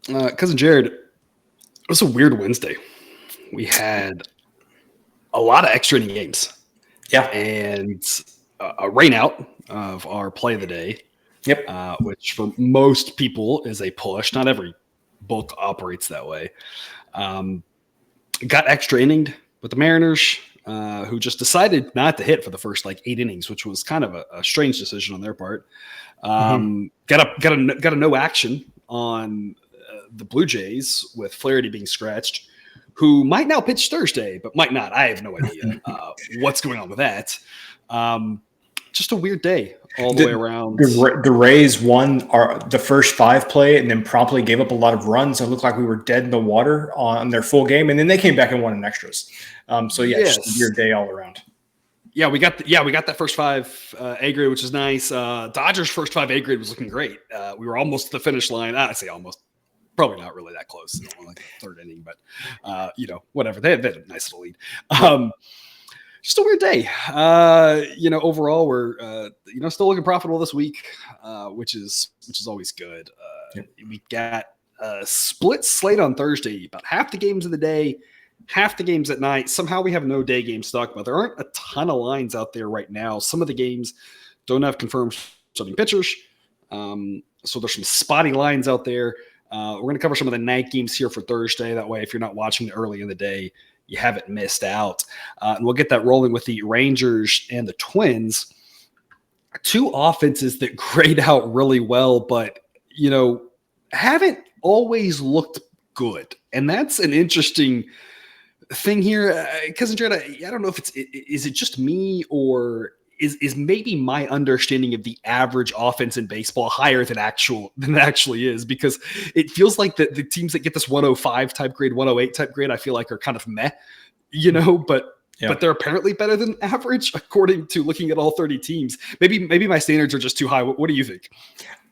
Cousin Jared, it was a weird Wednesday. We had a lot of extra inning games Yeah. and a rain out of our play of the day, Yep. which for most people is a push. Not every book operates that way. Um, got extra inninged with the Mariners, who just decided not to hit for the first like 8 innings, which was kind of a strange decision on their part. Got a no action on the Blue Jays with Flaherty being scratched, who might now pitch Thursday, but might not. I have no idea what's going on with that. Just a weird day all the way around. The Rays won the first 5 play and then promptly gave up a lot of runs. It looked like we were dead in the water on their full game, and then they came back and won in extras. Just a weird day all around. Yeah, we got that first 5 A grade, which is nice. Dodgers' first 5 A grade was looking great. We were almost at the finish line. I say almost, probably not really that close. Like the 3rd inning, but whatever. They had a nice little lead. Just a weird day. Overall, we're still looking profitable this week, which is always good. We got a split slate on Thursday. About half the games of the day, half the games at night. Somehow we have no day games to talk about. There aren't a ton of lines out there right now. Some of the games don't have confirmed starting pitchers. So there's some spotty lines out there. We're going to cover some of the night games here for Thursday. That way, if you're not watching early in the day, you haven't missed out. And we'll get that rolling with the Rangers and the Twins. 2 offenses that grade out really well, but, haven't always looked good. And that's an interesting thing here. Cousin Jared, I don't know if is it just me, or is maybe my understanding of the average offense in baseball higher than it actually is, because it feels like the teams that get this 105 type grade, 108 type grade, I feel like are kind of meh, but they're apparently better than average according to looking at all 30 teams. Maybe my standards are just too high. What do you think?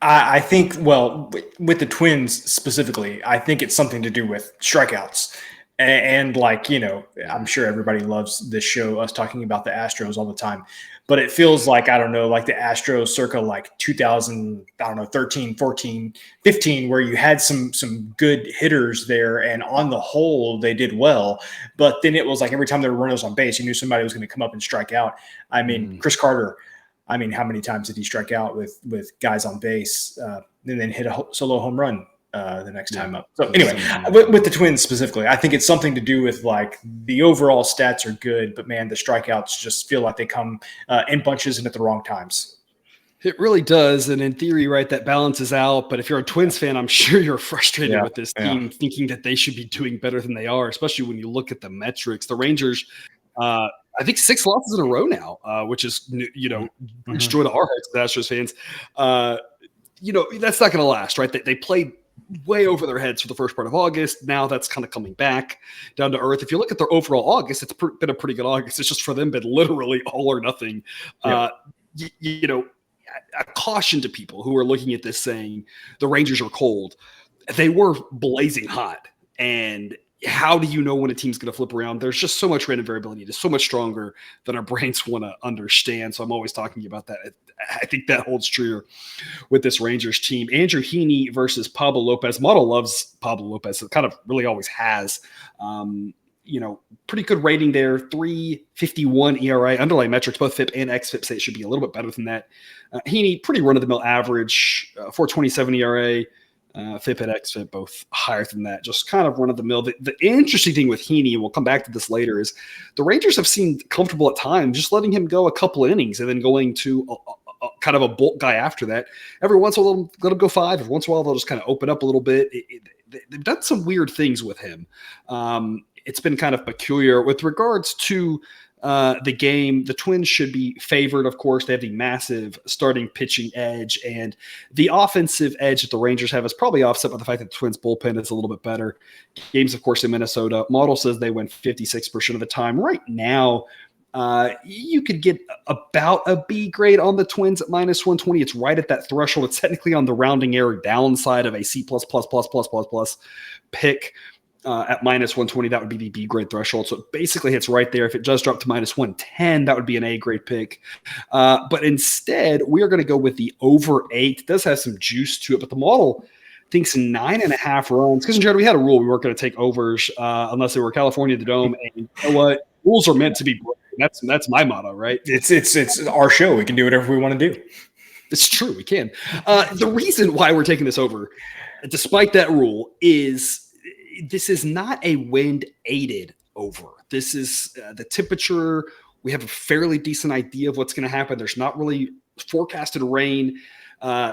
I think, well, with the Twins specifically, I think it's something to do with strikeouts. And I'm sure everybody loves this show, us talking about the Astros all the time, but it feels like, I don't know, like the Astros circa like 2000, 13, 14, 15, where you had some good hitters there, and on the whole, they did well. But then it was like every time there were runners on base, you knew somebody was going to come up and strike out. I mean, Chris Carter, how many times did he strike out with guys on base and then hit a solo home run the next time up? So anyway, with the Twins specifically, I think it's something to do with like the overall stats are good, but man, the strikeouts just feel like they come in bunches and at the wrong times. It really does. And in theory, right, that balances out. But if you're a Twins fan, I'm sure you're frustrated with this team, thinking that they should be doing better than they are, especially when you look at the metrics. The Rangers, I think 6 losses in a row now, which is, brings joy to our hearts as Astros fans. That's not going to last, right? They played way over their heads for the first part of August. Now that's kind of coming back down to earth. If you look at their overall August, it's been a pretty good August. It's just for them been literally all or nothing. A caution to people who are looking at this saying the Rangers are cold. They were blazing hot. And how do you know when a team's going to flip around? There's just so much random variability. It is so much stronger than our brains want to understand. So I'm always talking about that. I think that holds true with this Rangers team. Andrew Heaney versus Pablo Lopez. Model loves Pablo Lopez. It kind of really always has. Pretty good rating there. 3.51 ERA. Underlying metrics, both FIP and XFIP, say it should be a little bit better than that. Heaney, pretty run-of-the-mill average. 4.27 ERA. FIP and XFIP both higher than that, just kind of run-of-the-mill. The interesting thing with Heaney, and we'll come back to this later, is the Rangers have seemed comfortable at times just letting him go a couple of innings and then going to a kind of a bulk guy after that. Every once in a while, they'll go 5. Every once in a while, they'll just kind of open up a little bit. They've done some weird things with him. It's been kind of peculiar. With regards to the game, the Twins should be favored, of course. They have the massive starting pitching edge, and the offensive edge that the Rangers have is probably offset by the fact that the Twins bullpen is a little bit better. Games, of course, in Minnesota. Model says they win 56% of the time. Right now, you could get about a B grade on the Twins at -120. It's right at that threshold. It's technically on the rounding error downside of a C++++++ pick. At -120, that would be the B grade threshold. So it basically hits right there. If it does drop to -110, that would be an A grade pick. But instead, we are going to go with the over 8. It does have some juice to it, but the model thinks 9.5 runs. Because, Jared, we had a rule we weren't going to take overs unless they were California, the Dome. And you know what? Rules are meant to be broken. That's my motto, right? It's our show. We can do whatever we want to do. It's true. We can. The reason why we're taking this over, despite that rule, is this is not a wind-aided over. This is the temperature. We have a fairly decent idea of what's going to happen. There's not really forecasted rain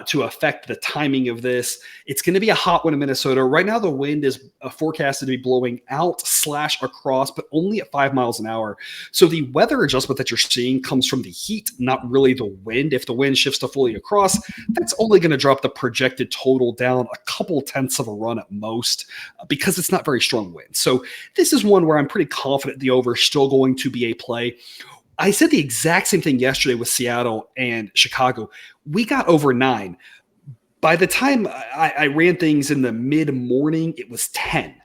to affect the timing of this. It's going to be a hot one in Minnesota. Right now, the wind is forecasted to be blowing out/across, but only at 5 miles an hour. So the weather adjustment that you're seeing comes from the heat, not really the wind. If the wind shifts to fully across, that's only going to drop the projected total down a couple tenths of a run at most because it's not very strong wind. So this is one where I'm pretty confident the over is still going to be a play. I said the exact same thing yesterday with Seattle and Chicago. We got over 9. By the time I ran things in the mid-morning, it was 10.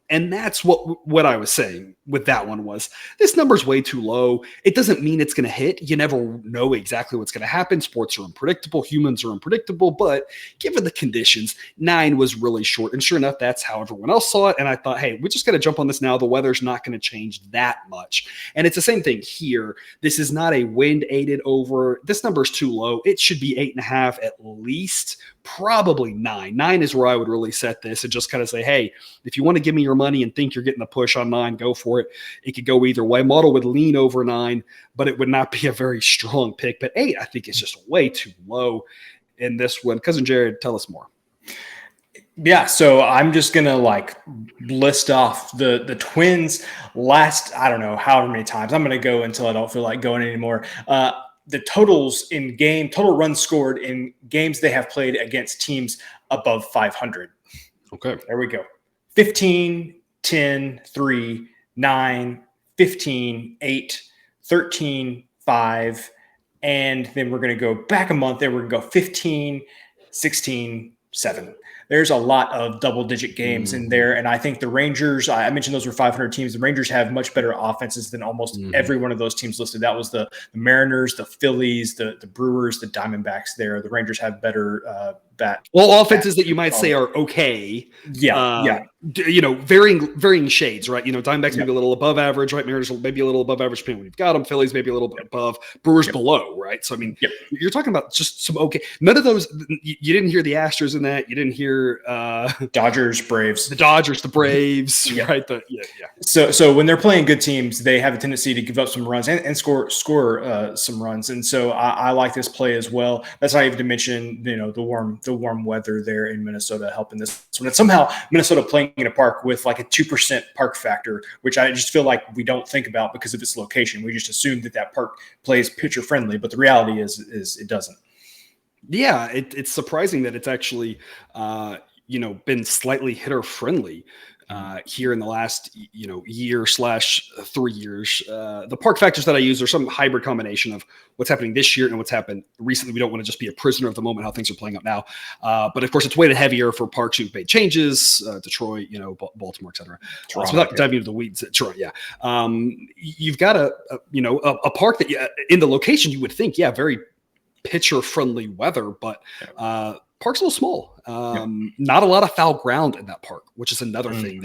And that's what I was saying with that one was this number's way too low. It doesn't mean it's going to hit. You never know exactly what's going to happen. Sports are unpredictable. Humans are unpredictable. But given the conditions, 9 was really short. And sure enough, that's how everyone else saw it. And I thought, hey, we just got to jump on this now. The weather's not going to change that much. And it's the same thing here. This is not a wind-aided over. This number is too low. It should be 8.5 at least. Probably 9. 9 is where I would really set this and just kind of say, hey, if you want to give me your money and think you're getting a push on 9, go for it. It could go either way. Model would lean over 9, but it would not be a very strong pick. But 8, I think, is just way too low in this one. Cousin Jared, tell us more. Yeah, so I'm just going to list off the Twins last, I don't know, however many times. I'm going to go until I don't feel like going anymore. The totals in game, total runs scored in games they have played against teams above 500. Okay. There we go. 15, 10, 3, 9, 15, 8, 13, 5. And then we're going to go back a month there. We're going to go 15, 16, 7. There's a lot of double-digit games in there, and I think the Rangers, I mentioned those were 500 teams. The Rangers have much better offenses than almost every one of those teams listed. That was the Mariners, the Phillies, the Brewers, the Diamondbacks there. The Rangers have better offenses that you might say are okay. Yeah. Varying shades, right? Diamondbacks maybe a little above average, right? Mariners maybe a little above average, depending on when you've got them. Phillies maybe a little bit above. Brewers below, right? So, I mean, you're talking about just some okay. None of those, you didn't hear the Astros in that. You didn't hear Dodgers, Braves. The Dodgers, the Braves, right? So when they're playing good teams, they have a tendency to give up some runs and score some runs. And so I like this play as well. That's not even to mention, the warm weather there in Minnesota helping this one. And somehow Minnesota playing in a park with like a 2% park factor, which I just feel like we don't think about because of its location. We just assume that park plays pitcher friendly, but the reality is it doesn't. Yeah, it's surprising that it's actually been slightly hitter friendly here in the last year/3 years. The park factors that I use are some hybrid combination of what's happening this year and what's happened recently. We don't want to just be a prisoner of the moment, how things are playing out now. But of course, it's weighted heavier for parks who've made changes, Detroit, Baltimore, et cetera. So without diving into the weeds, Detroit, you've got a park that in the location you would think, very pitcher friendly weather, but park's a little small. Not a lot of foul ground in that park, which is another thing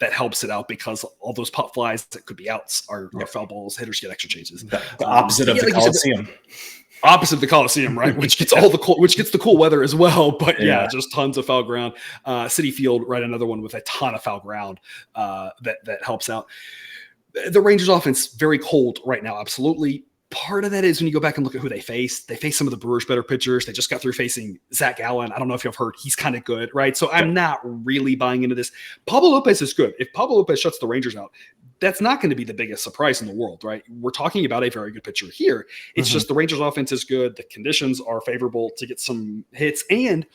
that helps it out because all those pop flies that could be outs are foul balls. Hitters get extra chances. The opposite of the Coliseum. Opposite of the Coliseum, right? Which gets the cool weather as well. But just tons of foul ground. Citi Field, right? Another one with a ton of foul ground that helps out. The Rangers offense very cold right now. Absolutely. Part of that is when you go back and look at who they face some of the Brewers' better pitchers. They just got through facing Zach Gallen. I don't know if you've heard, he's kind of good, right? So I'm not really buying into this. Pablo Lopez is good. If Pablo Lopez shuts the Rangers out, that's not going to be the biggest surprise in the world, right? We're talking about a very good pitcher here. It's just the Rangers' offense is good. The conditions are favorable to get some hits. And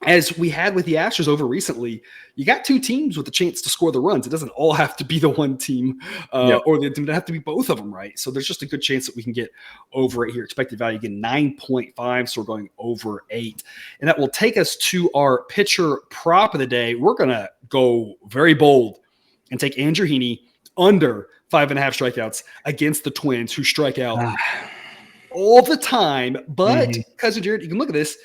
as we had with the Astros over recently, you got two teams with the chance to score the runs. It doesn't all have to be the one team or it doesn't have to be both of them, right? So there's just a good chance that we can get over it here. Expected value, again, 9.5, so we're going over 8. And that will take us to our pitcher prop of the day. We're going to go very bold and take Andrew Heaney under 5.5 strikeouts against the Twins, who strike out all the time. But, Cousin Jared, you can look at this.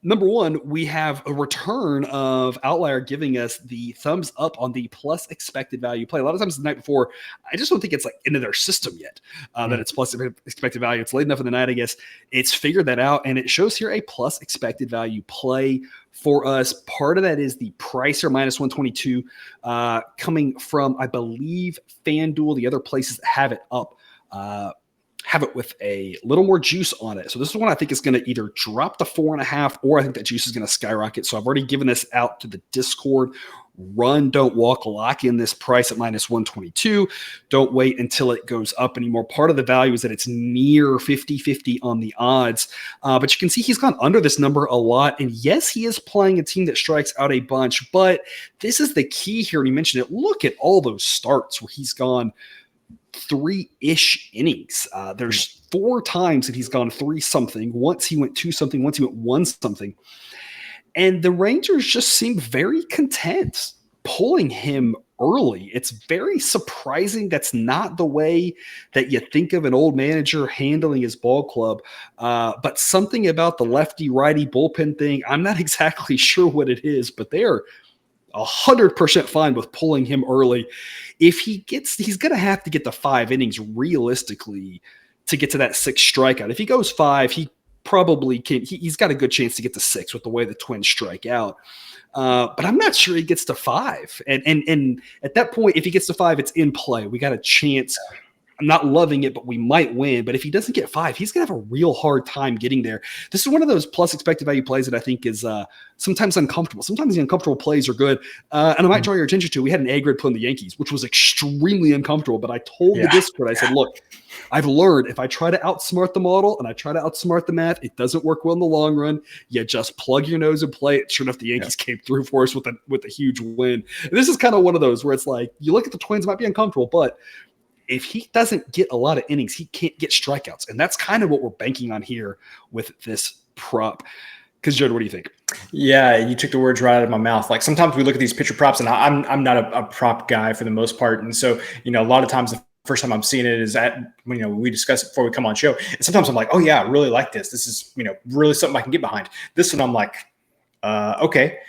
Number one, we have a return of Outlier giving us the thumbs up on the plus expected value play. A lot of times the night before, I just don't think it's like into their system yet that it's plus expected value. It's late enough in the night, I guess. It's figured that out, and it shows here a plus expected value play for us. Part of that is the Pricer minus 122 coming from, I believe, FanDuel. The other places that have it up have it with a little more juice on it. So this is one I think is going to either drop the 4.5, or I think that juice is going to skyrocket. So I've already given this out to the Discord. Run, don't walk, lock in this price at minus 122. Don't wait until it goes up anymore. Part of the value is that it's near 50-50 on the odds. But you can see he's gone under this number a lot. And yes, he is playing a team that strikes out a bunch, but this is the key here. And he mentioned it. Look at all those starts where he's gone 3-ish innings. There's 4 times that he's gone 3-something. Once he went 2-something. Once he went 1-something. And the Rangers just seem very content pulling him early. It's very surprising. That's not the way that you think of an old manager handling his ball club. But something about the lefty-righty bullpen thing, I'm not exactly sure what it is, but they're 100% fine with pulling him early. If he gets, he's going to have to get the 5 innings realistically to get to that 6 strikeout. If he goes 5, he probably can. He's got a good chance to get to 6 with the way the Twins strike out. But I'm not sure he gets to 5. And at that point, if he gets to 5, it's in play. We got a chance. I'm not loving it, but we might win. But if he doesn't get 5, he's going to have a real hard time getting there. This is one of those plus expected value plays that I think is sometimes uncomfortable. Sometimes the uncomfortable plays are good. And I might draw your attention to, we had an A-grade play on the Yankees, which was extremely uncomfortable. But I told the Discord, I said, look, I've learned if I try to outsmart the model and I try to outsmart the math, it doesn't work well in the long run. You just plug your nose and play it. Sure enough, the Yankees came through for us with a huge win. And this is kind of one of those where it's like, you look at the Twins, it might be uncomfortable, but if he doesn't get a lot of innings, he can't get strikeouts. And that's kind of what we're banking on here with this prop. Because, Jared, what do you think? Yeah, you took the words right out of my mouth. Like sometimes we look at these pitcher props, and I'm not a prop guy for the most part. And so, a lot of times the first time I'm seeing it is at, we discuss it before we come on show. And sometimes I'm like, oh, yeah, I really like this. This is, really something I can get behind. This one I'm like, okay.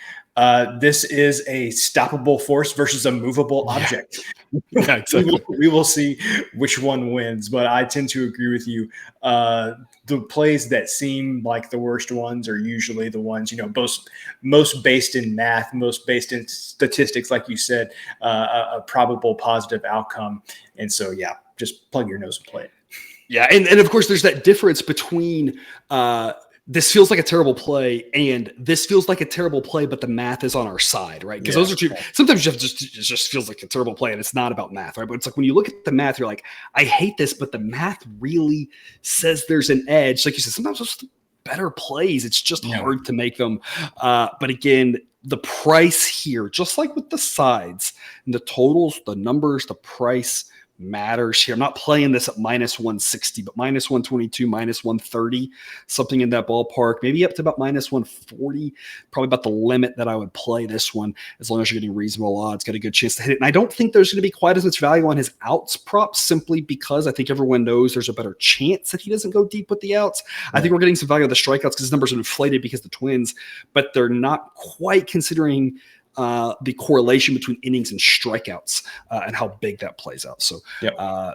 This is a stoppable force versus a movable object. Yeah, exactly. We will see which one wins, but I tend to agree with you. The plays that seem like the worst ones are usually the ones, most based in math, most based in statistics, like you said, a probable positive outcome. And so, yeah, just plug your nose and play it. Yeah, and of course, there's that difference between this feels like a terrible play and this feels like a terrible play, but the math is on our side, right? Because those are two. Sometimes it just feels like a terrible play and it's not about math, right? But it's like when you look at the math, you're like, I hate this, but the math really says there's an edge. Like you said, sometimes those better plays, it's just hard to make them. But again, the price here, just like with the sides and the totals, the numbers, the price matters here. I'm not playing this at minus 160, but minus 122, minus 130, something in that ballpark, maybe up to about minus 140, probably about the limit that I would play this one. As long as you're getting reasonable odds, got a good chance to hit it. And I don't think there's going to be quite as much value on his outs props, simply because I think everyone knows there's a better chance that he doesn't go deep with the outs. I think we're getting some value on the strikeouts because his numbers are inflated because the Twins, but they're not quite considering the correlation between innings and strikeouts and how big that plays out. So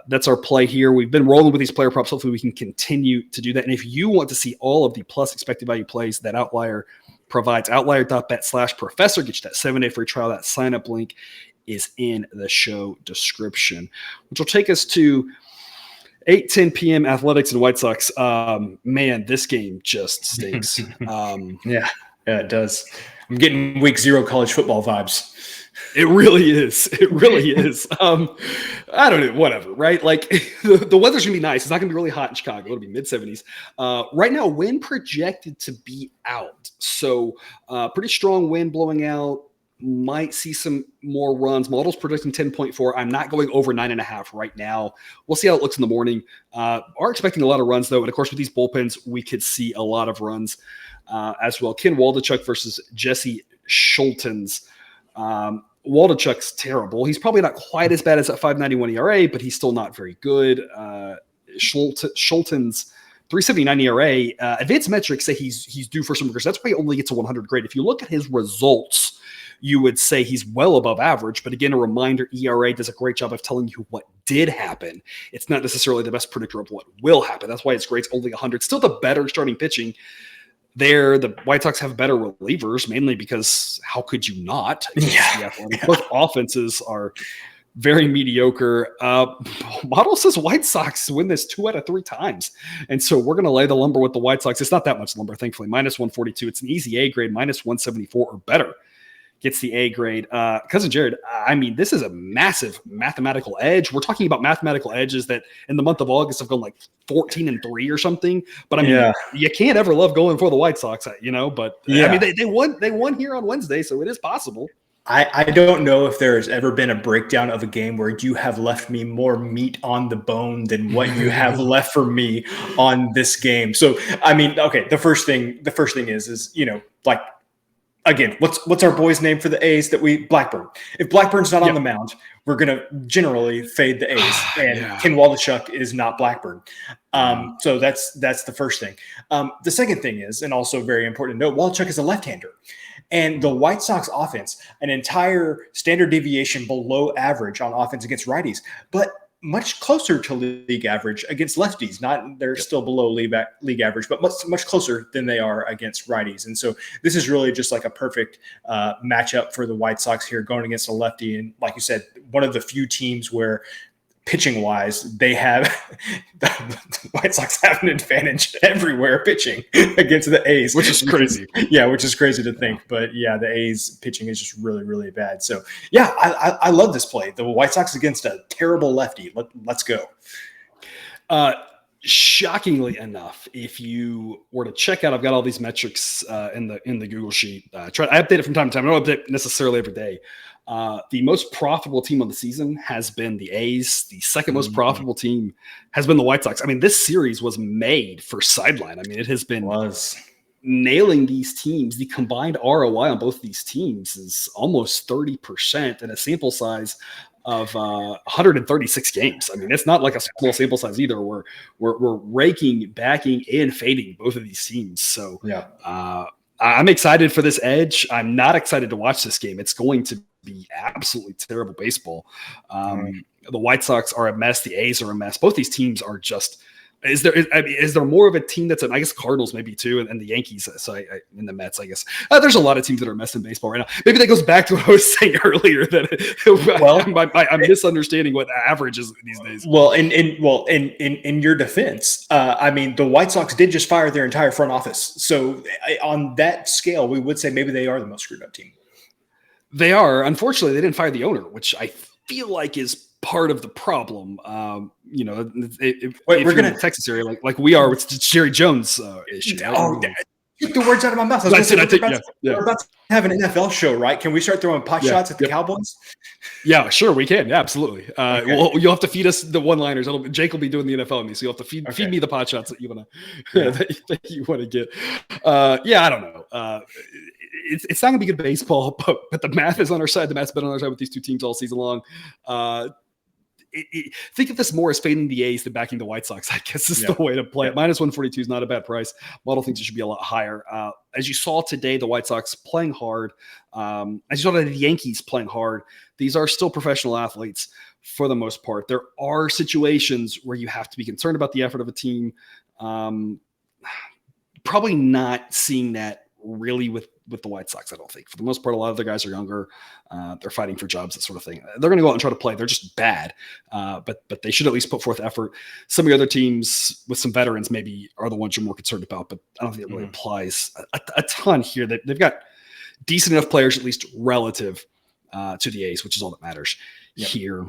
that's our play here. We've been rolling with these player props. Hopefully we can continue to do that. And if you want to see all of the plus expected value plays that Outlier provides, Outlier.bet/professor, get you that 7-day free trial. That sign up link is in the show description, which will take us to 8:10 p.m. Athletics and White Sox. Man, this game just stinks. Yeah, it does. I'm getting week 0 college football vibes. It really is. It really is. I don't know, whatever, right? Like the weather's gonna be nice. It's not gonna be really hot in Chicago. It'll be mid-70s. Right now, wind projected to be out. So pretty strong wind blowing out. Might see some more runs. Models predicting 10.4. I'm not going over 9.5 right now. We'll see how it looks in the morning. Are expecting a lot of runs, though. And of course, with these bullpens, we could see a lot of runs as well. Ken Waldichuk versus Jesse Schultens. Waldichuk's terrible. He's probably not quite as bad as that 5.91 ERA, but he's still not very good. Schultens 3.79 ERA. Advanced metrics say he's due for some regression. That's why he only gets a 100 grade. If you look at his results, you would say he's well above average. But again, a reminder, ERA does a great job of telling you what did happen. It's not necessarily the best predictor of what will happen. That's why his grade's only 100. Still the better starting pitching. There, the White Sox have better relievers, mainly because how could you not? Yeah. Both offenses are very mediocre. Model says White Sox win this 2 out of 3 times. And so we're going to lay the lumber with the White Sox. It's not that much lumber, thankfully. Minus 142. It's an easy A grade, minus 174 or better. Gets the A grade. Cousin Jared, I mean, this is a massive mathematical edge. We're talking about mathematical edges that in the month of August have gone like 14-3 or something. But I mean, you can't ever love going for the White Sox, But I mean, they won here on Wednesday, so it is possible. I don't know if there has ever been a breakdown of a game where you have left me more meat on the bone than what you have left for me on this game. So, I mean, okay, the first thing is like, again, what's our boy's name for the A's Blackburn. If Blackburn's not on the mound, we're going to generally fade the A's. And Ken Waldachuk is not Blackburn. So that's the first thing. The second thing is, and also very important to note, Waldachuk is a left-hander. And the White Sox offense, an entire standard deviation below average on offense against righties, but much closer to league average against lefties. They're still below league average, but much closer than they are against righties. And so this is really just like a perfect matchup for the White Sox here, going against a lefty. And like you said, one of the few teams where pitching wise, they have the White Sox have an advantage everywhere pitching against the A's, which is crazy. Which is crazy to think. But the A's pitching is just really, really bad. So I love this play. The White Sox against a terrible lefty. Let's go. Shockingly enough, if you were to check out, I've got all these metrics in the Google sheet. I update it from time to time. I don't update necessarily every day. The most profitable team on the season has been the A's. The second most profitable team has been the White Sox. I mean, this series was made for sideline. I mean, it has been nailing these teams. The combined ROI on both these teams is almost 30% and a sample size of 136 games. I mean, it's not like a small sample size either. We're raking, backing, and fading both of these teams. So I'm excited for this edge. I'm not excited to watch this game. It's going to be absolutely terrible baseball. The White Sox are a mess. The A's are a mess. Both these teams are just. Is there more of a team that's I guess Cardinals maybe too, and the Yankees. So in the Mets, I guess there's a lot of teams that are a mess in baseball right now. Maybe that goes back to what I was saying earlier that I'm misunderstanding what average is these days. Well, in your defense, I mean the White Sox did just fire their entire front office. So on that scale, we would say maybe they are the most screwed up team. They are. Unfortunately, they didn't fire the owner, which I feel like is part of the problem. We're going to Texas area like we are with Jerry Jones issue. Took the words out of my mouth. We're about to have an NFL show, right? Can we start throwing pot shots at the Cowboys? Yeah, sure, we can. Yeah, absolutely. Okay. Well, you'll have to feed us the one-liners. Jake will be doing the NFL on me, so you'll have to feed me the pot shots that you want to that you want to get. I don't know. It's not going to be good baseball, but the math is on our side. The math's been on our side with these two teams all season long. Think of this more as fading the A's than backing the White Sox, I guess is the way to play it. Minus 142 is not a bad price. Model thinks it should be a lot higher. As you saw today, the White Sox playing hard. As you saw the Yankees playing hard. These are still professional athletes for the most part. There are situations where you have to be concerned about the effort of a team. Probably not seeing that really with the White Sox, I don't think. For the most part, a lot of the guys are younger. They're fighting for jobs, that sort of thing. They're going to go out and try to play. They're just bad, but they should at least put forth effort. Some of the other teams with some veterans maybe are the ones you're more concerned about, but I don't think it really applies a ton here. They've got decent enough players, at least relative to the A's, which is all that matters here.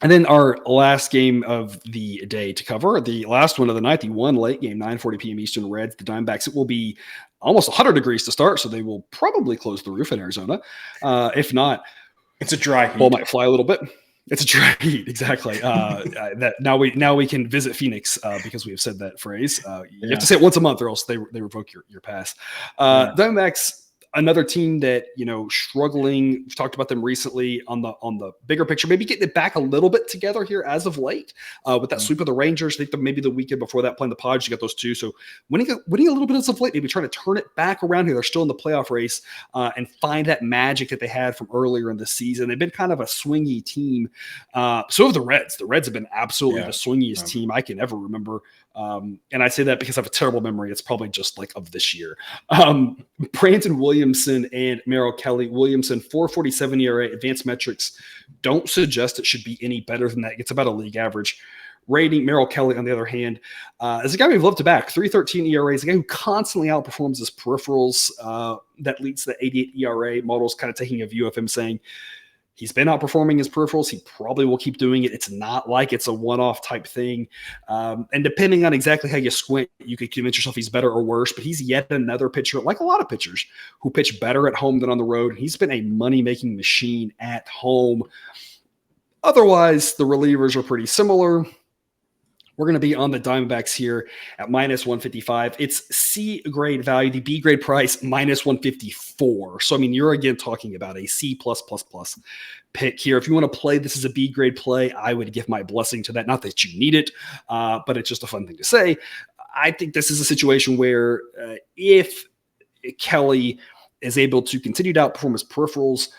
And then our last game of the day to cover, the last one of the night, the one late game, 9:40 p.m. Eastern, Reds, the Diamondbacks. It will be almost 100 degrees to start, so they will probably close the roof in Arizona. If not, it's a dry heat. Ball might fly a little bit. It's a dry heat, exactly. That now we can visit Phoenix because we have said that phrase. You have to say it once a month, or else they revoke your pass. Diamondbacks. Another team that, struggling. We've talked about them recently on the bigger picture, maybe getting it back a little bit together here as of late with that sweep of the Rangers. I think maybe the weekend before that playing the Padres, you got those two. So winning a little bit as of late, maybe trying to turn it back around here. They're still in the playoff race and find that magic that they had from earlier in the season. They've been kind of a swingy team. So have the Reds. The Reds have been absolutely the swingiest team I can ever remember. And I say that because I have a terrible memory. It's probably just like of this year. Brandon Williamson and Merrill Kelly. Williamson, 4.47 ERA. Advanced metrics don't suggest it should be any better than that. It's about a league average rating. Merrill Kelly, on the other hand, is a guy we've loved to back. 3.13 ERA. Is a guy who constantly outperforms his peripherals. That leads to the 88 ERA. Models kind of taking a view of him saying, he's been outperforming his peripherals. He probably will keep doing it. It's not like it's a one-off type thing. And depending on exactly how you squint, you could convince yourself he's better or worse. But he's yet another pitcher, like a lot of pitchers, who pitch better at home than on the road. He's been a money-making machine at home. Otherwise, the relievers are pretty similar. We're going to be on the Diamondbacks here at minus 155. It's C grade value, the B grade price minus 154. So, I mean, you're again talking about a C++ pick here. If you want to play this as a B grade play, I would give my blessing to that. Not that you need it, but it's just a fun thing to say. I think this is a situation where if Kelly is able to continue to outperform his peripherals,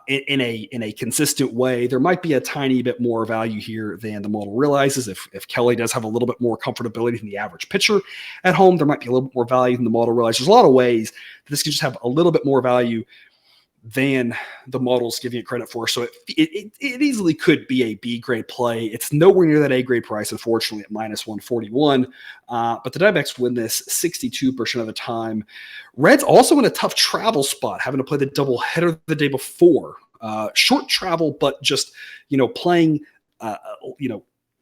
in a consistent way, there might be a tiny bit more value here than the model realizes. If Kelly does have a little bit more comfortability than the average pitcher at home, there might be a little bit more value than the model realizes. There's a lot of ways that this could just have a little bit more value than the model's giving it credit for. So it easily could be a B grade play. It's nowhere near that A grade price, unfortunately, at minus 141. But the Diamondbacks win this 62% of the time. Reds also in a tough travel spot, having to play the doubleheader the day before. Short travel, but just, playing,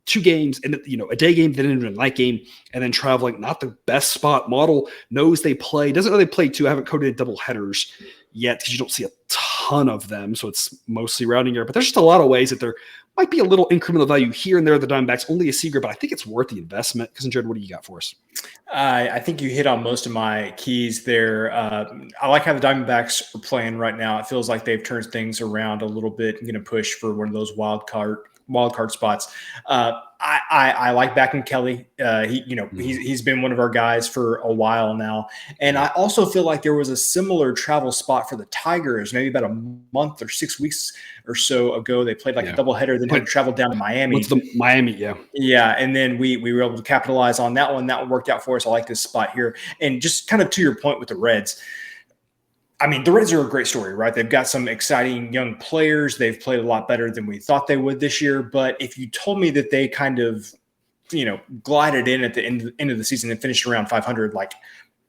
2 games and, a day game, then into a night game, and then traveling. Not the best spot. Model knows they play. Doesn't know they play 2. I haven't coded doubleheaders yet because you don't see a ton of them. So it's mostly rounding error. But there's just a lot of ways that there might be a little incremental value here and there. The Diamondbacks, only a secret, but I think it's worth the investment. Because, Jared, what do you got for us? I think you hit on most of my keys there. I like how the Diamondbacks are playing right now. It feels like they've turned things around a little bit and going to push for one of those wild card spots. I like backing Kelly. He's been one of our guys for a while now. And I also feel like there was a similar travel spot for the Tigers, maybe about a month or 6 weeks or so ago. They played a doubleheader, then had to travel down to Miami. What's the Miami? Yeah. Yeah. And then we were able to capitalize on that one. That one worked out for us. I like this spot here. And just kind of to your point with the Reds, I mean, the Reds are a great story, right? They've got some exciting young players. They've played a lot better than we thought they would this year. But if you told me that they kind of, glided in at the end of the season and finished around 500,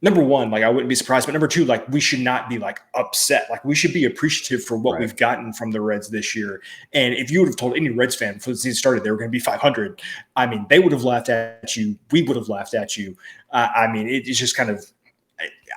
number one, I wouldn't be surprised. But number two, we should not be upset. We should be appreciative for what we've gotten from the Reds this year. And if you would have told any Reds fan before the season started they were going to be 500, I mean, they would have laughed at you. We would have laughed at you. It's just kind of,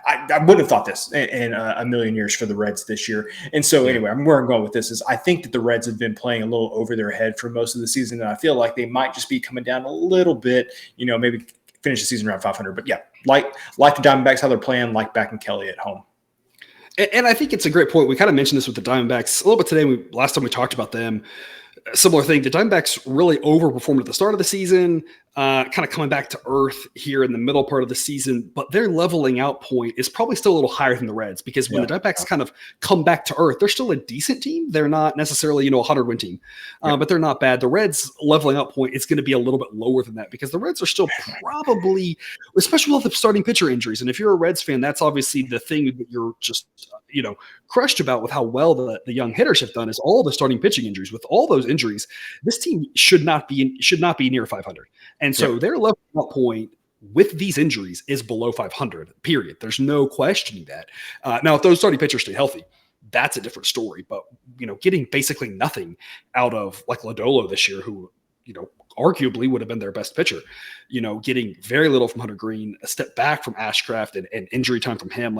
I wouldn't have thought this in a million years for the Reds this year. And so anyway, where I'm going with this is I think that the Reds have been playing a little over their head for most of the season. And I feel like they might just be coming down a little bit, maybe finish the season around 500. But yeah, like the Diamondbacks, how they're playing, like backing Kelly at home. And I think it's a great point. We kind of mentioned this with the Diamondbacks a little bit today. Last time we talked about them, similar thing. The Diamondbacks really overperformed at the start of the season, kind of coming back to earth here in the middle part of the season, but their leveling out point is probably still a little higher than the Reds because when the Diamondbacks kind of come back to earth, they're still a decent team. They're not necessarily, a 100-win team, but they're not bad. The Reds leveling out point is going to be a little bit lower than that because the Reds are still probably, especially with the starting pitcher injuries. And if you're a Reds fan, that's obviously the thing that you're just, crushed about with how well the young hitters have done is all the starting pitching injuries. With all those injuries, this team should not be near 500. And so their level out point with these injuries is below 500, period. There's no questioning that. Now, if those starting pitchers stay healthy, that's a different story. But, getting basically nothing out of Lodolo this year, who, arguably would have been their best pitcher, getting very little from Hunter Green, a step back from Ashcraft and injury time from him,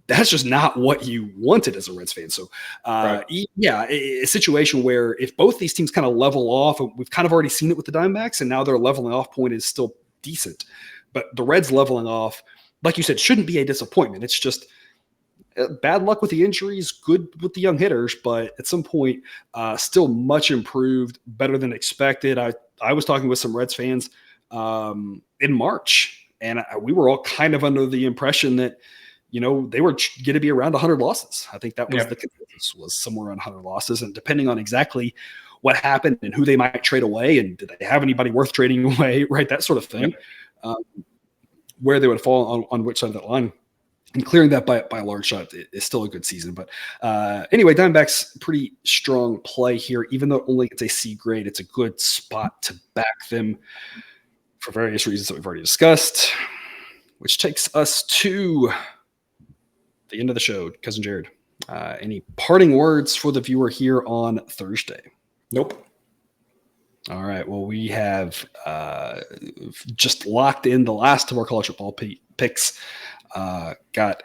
that's just not what you wanted as a Reds fan. So, a situation where if both these teams kind of level off, and we've kind of already seen it with the Diamondbacks, and now their leveling off point is still decent. But the Reds leveling off, like you said, shouldn't be a disappointment. It's just bad luck with the injuries, good with the young hitters, but at some point, still much improved, better than expected. I was talking with some Reds fans in March, and we were all kind of under the impression that, they were going to be around 100 losses. I think that was the consensus, was somewhere around 100 losses. And depending on exactly what happened and who they might trade away, and did they have anybody worth trading away, right, that sort of thing, where they would fall on which side of that line. And clearing that by a large shot is still a good season. But anyway, Diamondbacks, pretty strong play here. Even though it only gets a C grade, it's a good spot to back them for various reasons that we've already discussed, which takes us to the end of the show. Cousin Jared, any parting words for the viewer here on Thursday? Nope. All right. Well, we have just locked in the last of our college football picks. Got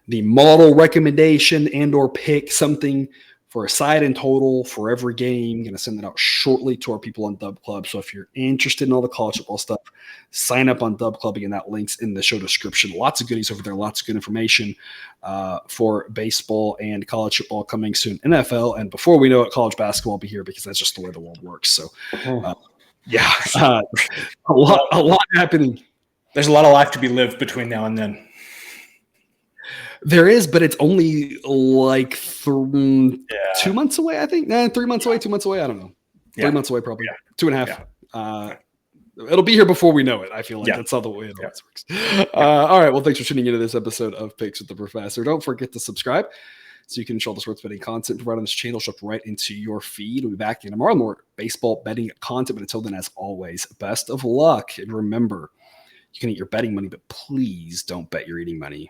the model recommendation and or pick something for a side and total for every game. Going to send that out shortly to our people on Dub Club. So if you're interested in all the college football stuff, sign up on Dub Club. Again, that link's in the show description. Lots of goodies over there. Lots of good information for baseball and college football coming soon. NFL, and before we know it, college basketball will be here, because that's just the way the world works. So a lot happening. There's a lot of life to be lived between now and then. There is, but it's only like 2 months away, I think. 3 months away, 2 months away. I don't know. 3 months away, probably. 2.5. Yeah. It'll be here before we know it. I feel like that's how the way it always works. All right. Well, thanks for tuning into this episode of Picks with the Professor. Don't forget to subscribe so you can enjoy the sports betting content provided on this channel shoved right into your feed. We'll be back again tomorrow with more baseball betting content. But until then, as always, best of luck. And remember, you can eat your betting money, but please don't bet your eating money.